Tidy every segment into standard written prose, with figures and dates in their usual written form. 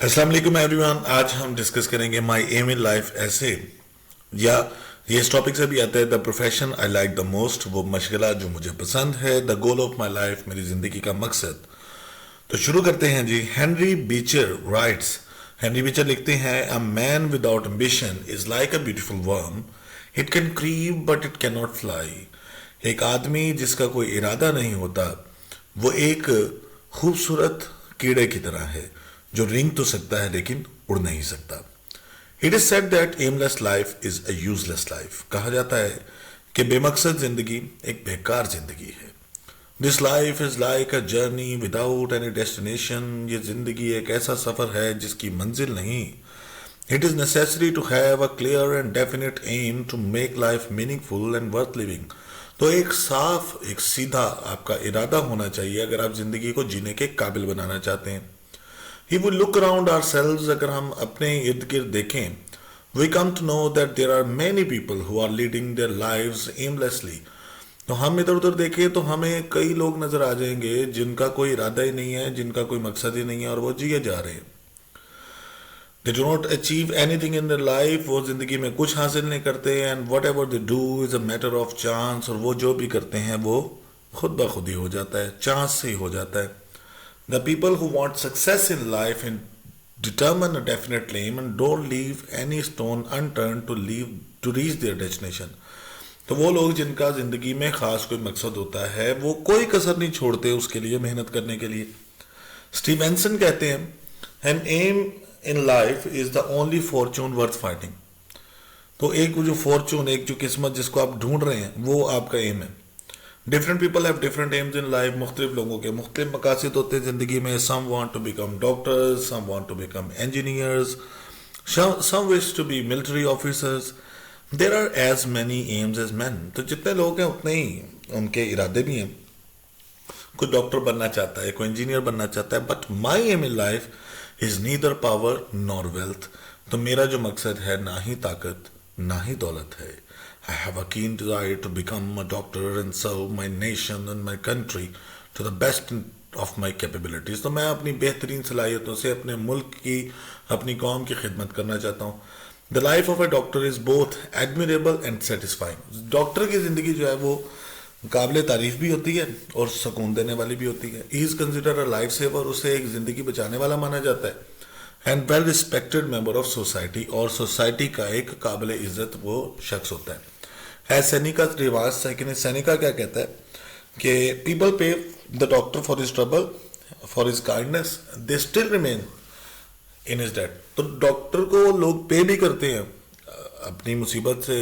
अस्सलाम वालेकुम एवरीवन। आज हम डिस्कस करेंगे माय एम इन लाइफ ऐसे, या ये इस टॉपिक से भी आता है the profession I like the most, वो मशगला जो मुझे पसंद है, the goal of my life, मेरी जिंदगी का मकसद। तो शुरू करते हैं जी। Henry Beecher writes, Henry Beecher लिखते हैं, a man without ambition is like a beautiful worm, it can creep but it can not fly. एक आदमी जिसका कोई इरादा नहीं होता वो एक खूबसूरत कीड़े की तरह है जो रेंग तो सकता है लेकिन उड़ नहीं सकता। It is said that aimless life is a useless life. कहा जाता है कि बेमकसद जिंदगी एक बेकार जिंदगी है। This life is like a journey without any destination. ये जिंदगी एक ऐसा सफर है जिसकी मंजिल नहीं। It is necessary to have a clear and definite aim to make life meaningful and worth living. तो एक साफ, एक सीधा आपका इरादा होना चाहिए अगर आप जिंदगी को जीने के काबिल बनाना चाहते हैं। He would look around ourselves, अगर हम अपने इर्द गिर्द देखें, we come to know that there are many people who are leading their lives aimlessly. तो हम इधर उधर देखें तो हमें कई लोग नजर आ जाएंगे जिनका कोई इरादा ही नहीं है, जिनका कोई मकसद ही नहीं है और वो जिए जा रहे हैं। They do not achieve anything in their life, वो जिंदगी में कुछ हासिल नहीं करते, and whatever they do is a matter of chance, और वो जो भी करते हैं वो खुद ब खुद ही हो जाता है, चांस से ही हो जाता है। The people who want success in life and determine a definite aim and don't leave any stone unturned to reach their destination. तो वो लोग जिनका जिंदगी में खास कोई मकसद होता है वो कोई कसर नहीं छोड़ते उसके लिए मेहनत करने के लिए। स्टीवेंसन कहते हैं, an aim in life is the only fortune worth fighting. तो एक वो जो फॉर्चून, एक जो किस्मत जिसको आप ढूंढ रहे हैं वो आपका एम है। Different people have different aims in life. मुख्तलिफ लोगों के मुख्तलिफ मकासद होते हैं ज़िंदगी में। Some want to become doctors, some want to become engineers, some wish to be military officers. There are as many aims as men. तो जितने लोग हैं उतने ही उनके इरादे भी हैं। कोई डॉक्टर बनना चाहता है, कोई इंजीनियर बनना चाहता है, but my aim in life is neither power nor wealth. तो मेरा जो मकसद है ना ही ताकत ना ही दौलत है। I have a keen desire to become a doctor and serve my nation and my country to the best of my capabilities. तो मैं अपनी बेहतरीन सलाहियतों से अपने मुल्क की, अपनी कौम की खिदमत करना चाहता हूँ। The life of a doctor is both admirable and satisfying. Doctor की ज़िंदगी जो है वो काबिल तारीफ भी होती है और सुकून देने वाली भी होती है। He is considered a life saver, उसे एक ज़िंदगी बचाने वाला माना जाता है। And well respected member of society, और सोसाइटी का एक काबिल इज्जत वो शख्स होता है। है सैनिका रिवाज सैनिका क्या कहता है कि people pay the doctor for his trouble, for his kindness, they still remain in his debt. तो डॉक्टर को लोग पे भी करते हैं अपनी मुसीबत से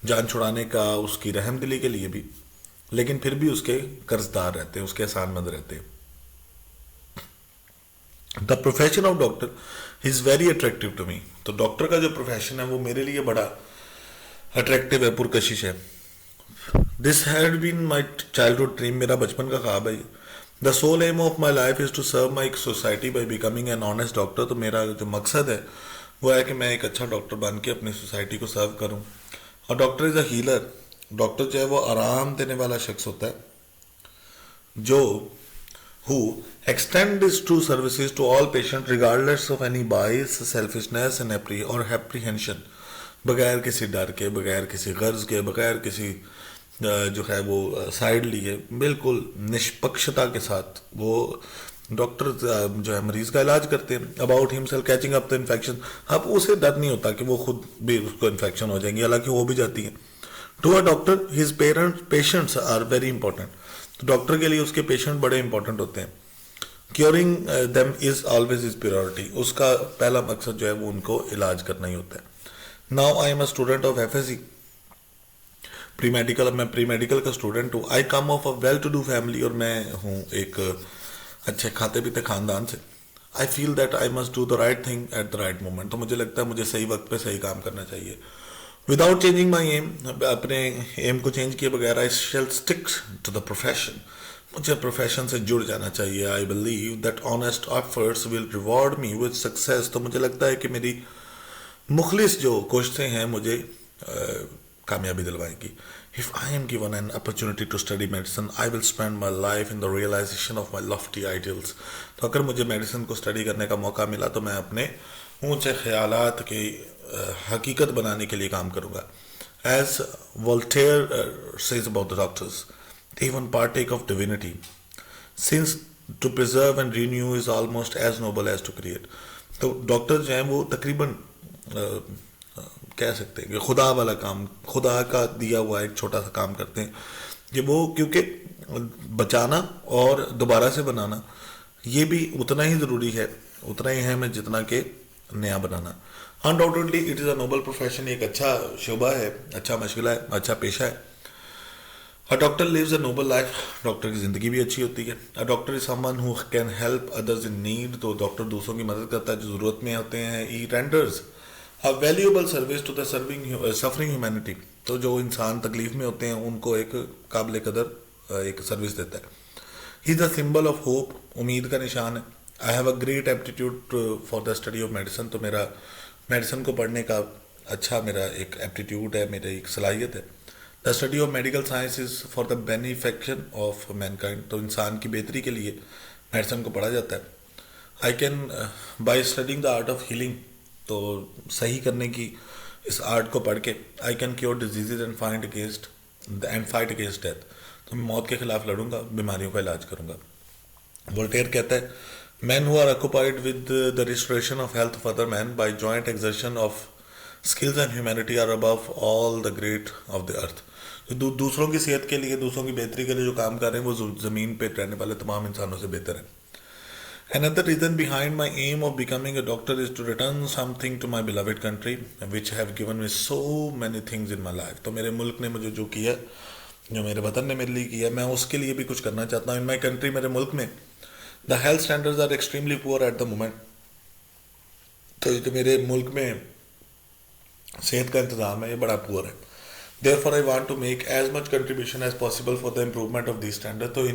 जान छुड़ाने का, उसकी रहमदिली के लिए भी, लेकिन फिर भी उसके कर्जदार रहते हैं, उसके एहसानमंद रहते हैं। The profession of doctor is very attractive to me. तो डॉक्टर का जो प्रोफेशन है वो मेरे लिए बड़ा अट्रैक्टिव है, पुरकशिश है। This had been my childhood dream, मेरा बचपन का ख्वाब है। The sole aim of my life is to serve my society by becoming an honest doctor. तो मेरा जो मकसद है वो है कि मैं एक अच्छा डॉक्टर बन के अपनी सोसाइटी को सर्व करूं। और doctor is a healer. Doctor जो है वो आराम देने वाला शख्स होता है जो who extend his true services to all patients regardless of any bias, selfishness and apprehension. बगैर किसी डर के, बगैर किसी गर्ज के, बगैर किसी जो है वो साइड लिए, बिल्कुल निष्पक्षता के साथ वो डॉक्टर जो है मरीज का इलाज करते हैं। About himself catching up the infection, अब उसे डर नहीं होता कि वो खुद भी उसको इन्फेक्शन हो जाएंगी, हालांकि वो भी जाती है। To a doctor his patients are very important. तो डॉक्टर के लिए उसके पेशेंट बड़े इंपॉर्टेंट होते हैं। Curing them is always is priority. उसका पहला मकसद जो है वो उनको इलाज करना ही होता है। Now I am a student of FSc pre medical. मैं प्री मेडिकल का स्टूडेंट हूँ। I come of a well to do family, और मैं हूँ एक अच्छे खाते पीते खानदान से। I feel that I must do the right thing at the right moment. तो मुझे लगता है मुझे सही वक्त पे सही काम करना चाहिए। विदाउट चेंजिंग माई एम, अपने एम को चेंज किए बगैर, आई शैल स्टिक टू द प्रोफेशन। मुझे प्रोफेशन से जुड़ जाना चाहिए। I believe that honest efforts will reward me with success. तो मुझे लगता है कि मेरी मुखलिस जो कोशिशें हैं मुझे कामयाबी दिलवाएंगी। If I am given an opportunity to study medicine, I will spend my life in the realization of my lofty ideals. तो अगर मुझे मेडिसिन को स्टडी करने का मौका मिला तो मैं अपने ऊंचे ख्यालात की हकीकत बनाने के लिए काम करूँगा. As Voltaire says about the doctors, they even partake of divinity, since to preserve and renew is almost as noble as to create. तो डॉक्टर्स जो हैं वो तकरीबन कह सकते हैं कि खुदा वाला काम, खुदा का दिया हुआ एक छोटा सा काम करते हैं कि वो, क्योंकि बचाना और दोबारा से बनाना ये भी उतना ही ज़रूरी है, उतना ही है मैं जितना कि नया बनाना. Undoubtedly it is a noble profession. एक अच्छा शोबा है, अच्छा मशगला है, अच्छा पेशा है. A doctor lives a noble life. Doctor की ज़िंदगी भी अच्छी होती है. A doctor is someone who can help others in need. तो डॉक्टर दूसरों की मदद करता है जो ज़रूरत में होते हैं. He renders a valuable service to the suffering humanity. तो जो इंसान तकलीफ में होते हैं उनको एक काबिल कदर एक सर्विस देता है. He is the symbol of hope. उम्मीद का निशान है. I have a great aptitude for the study of medicine. तो मेरा मेडिसिन को पढ़ने का अच्छा मेरा एक एप्टीट्यूड है, मेरी एक सलाहियत है. The study of medical science is for the benefaction of mankind. तो इंसान की बेहतरी के लिए मेडिसिन को पढ़ा जाता है. I can by studying the art of healing. तो सही करने की इस आर्ट को पढ़ के I can cure disease and fight against death. तो मैं मौत के खिलाफ लड़ूंगा, बीमारियों का इलाज करूंगा. वोल्टेयर कहता है, men who are occupied with the restoration of health of other men by joint exertion of skills and humanity are above all the great of the earth. दूसरों की सेहत के लिए, दूसरों की बेहतरी के लिए जो काम कर रहे हैं वो ज़मीन पे रहने वाले तमाम इंसानों से बेहतर है. Another reason behind my aim of becoming a doctor is to return something to my beloved country, which have given me so many things in my life. तो मेरे मुल्क ने मुझे जो किया, जो मेरे वतन ने मेरे लिए किया, मैं उसके लिए भी कुछ करना चाहता हूँ. In my country, मेरे मुल्क में the health standards are extremely poor at the moment. तो जो मेरे मुल्क में सेहत का इंतज़ाम है ये बड़ा पुअर है. Therefore, I want to make as much contribution as possible for the improvement of these standards. तो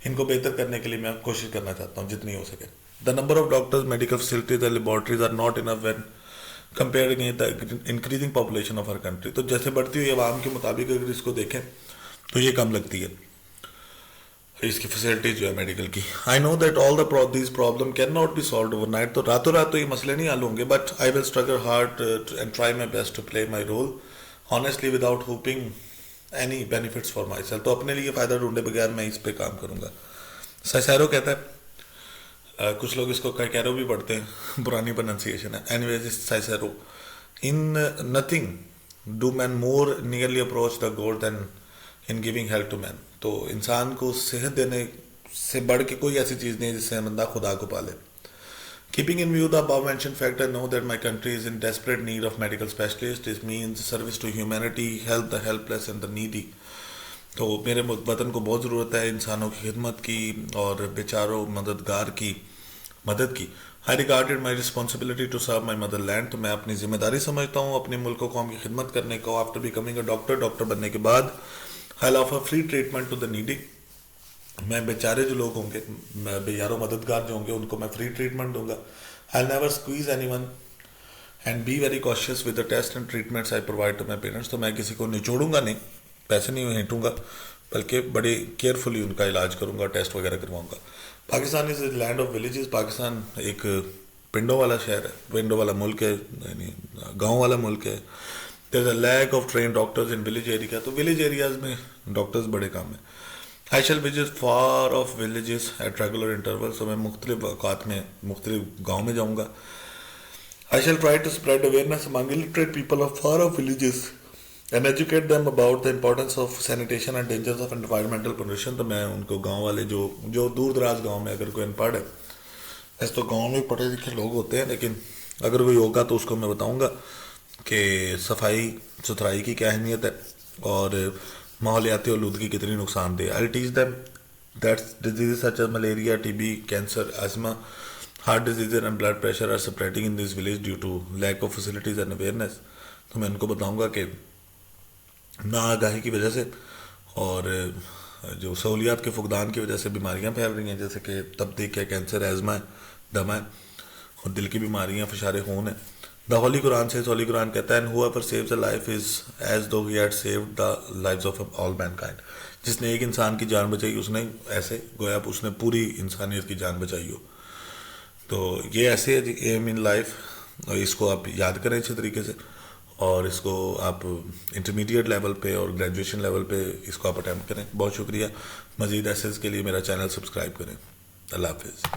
इनको बेहतर करने के लिए मैं कोशिश करना चाहता हूँ जितनी हो सके. The number of doctors, medical facilities and laboratories are not enough when compared against the increasing population of our country. तो जैसे बढ़ती हुई आवाम के मुताबिक अगर इसको देखें तो ये कम लगती है इसकी फैसिलिटीज जो है मेडिकल की. I know that all these problem can not be solve overnight. तो रातों रात तो ये मसले नहीं हल होंगे, but I will struggle hard and try my best to play my role honestly without hoping any benefits for myself. तो अपने लिए फ़ायदा ढूंढे बगैर मैं इस पे काम करूँगा. साइसेरो कहता है, कुछ लोग इसको कैरो भी पढ़ते हैं, पुरानी प्रोनाउंसिएशन है. Anyways Cicero, in nothing do man more nearly approach the god than in giving help to man. तो इंसान को सेहत देने से बढ़ के कोई ऐसी चीज़ नहीं है जिससे बंदा खुदा को पाले. Keeping in view the above mentioned fact, I know that my country is in desperate need of medical specialists. This means service to humanity, help the helpless and the needy. तो मेरे वतन को बहुत ज़रूरत है इंसानों की खिदमत की और बेचारों मददगार की मदद की. I regarded my responsibility to serve my motherland. तो मैं अपनी जिम्मेदारी समझता हूँ अपने मुल्क कौम की खिदमत करने को. After becoming a doctor, doctor बनने के बाद I'll offer free treatment to the needy. मैं बेचारे जो लोग होंगे, बेयारों मददगार जो होंगे, उनको मैं फ्री ट्रीटमेंट दूंगा. I'll never squeeze anyone and be very cautious with the test and treatments I provide to my parents. तो मैं किसी को निचोड़ूंगा नहीं, पैसे नहीं हेंटूंगा, बल्कि बड़े केयरफुली उनका इलाज करूंगा, टेस्ट वगैरह करवाऊंगा. Pakistan is land of villages. Pakistan एक पिंडों वाला शहर है, पिंडों वाला मुल्क है, यानी गाँव वाला मुल्क है. There is a lack of train doctors in village area. तो विलेज एरियाज़ में डॉक्टर्स बड़े कम है. I shall visit far off villages at regular intervals. तो मैं मुख्तलिफ औकात में मुख्तलिफ गाँव में जाऊँगा. I shall try to spread awareness among illiterate people of far off villages and educate them about the importance of sanitation and dangers of environmental pollution. तो मैं उनको गाँव वाले जो दूर दराज गाँव में अगर कोई अनपढ़ है, ऐसे तो गाँव में पढ़े लिखे लोग होते हैं, लेकिन अगर कोई होगा तो उसको मैं बताऊँगा कि सफाई सुथराई की क्या अहमियत है और माहौलियाती आलूदगी कितनी नुकसानदेह. I teach them that disease such as malaria, TB, cancer, asthma, heart disease and blood pressure are spreading in this village due to lack of facilities and awareness. तो मैं उनको बताऊंगा कि ना आगाही की वजह से और जो सहूलियात के फुकदान की वजह से बीमारियां फैल रही हैं, जैसे कि तबदीक है, कैंसर, एज़मा है, दमा है और दिल की बीमारियां, फशारे खून है. دا ہولی قرآن سے ہولی قرآن کہتا ہے and whoever saves a life is as though he had saved the lives of all mankind. جس نے ایک انسان کی جان بچائی اس نے ایسے گویا اس نے پوری انسانیت کی جان بچائی ہو. تو یہ ایسے ہے جی ایم ان لائف. اس کو آپ یاد کریں اچھے طریقے سے اور اس کو آپ انٹرمیڈیٹ لیول پہ اور گریجویشن لیول پہ اس کو آپ اٹیمپٹ کریں. بہت شکریہ. مزید ایسے کے لیے میرا چینل سبسکرائب کریں. اللہ حافظ.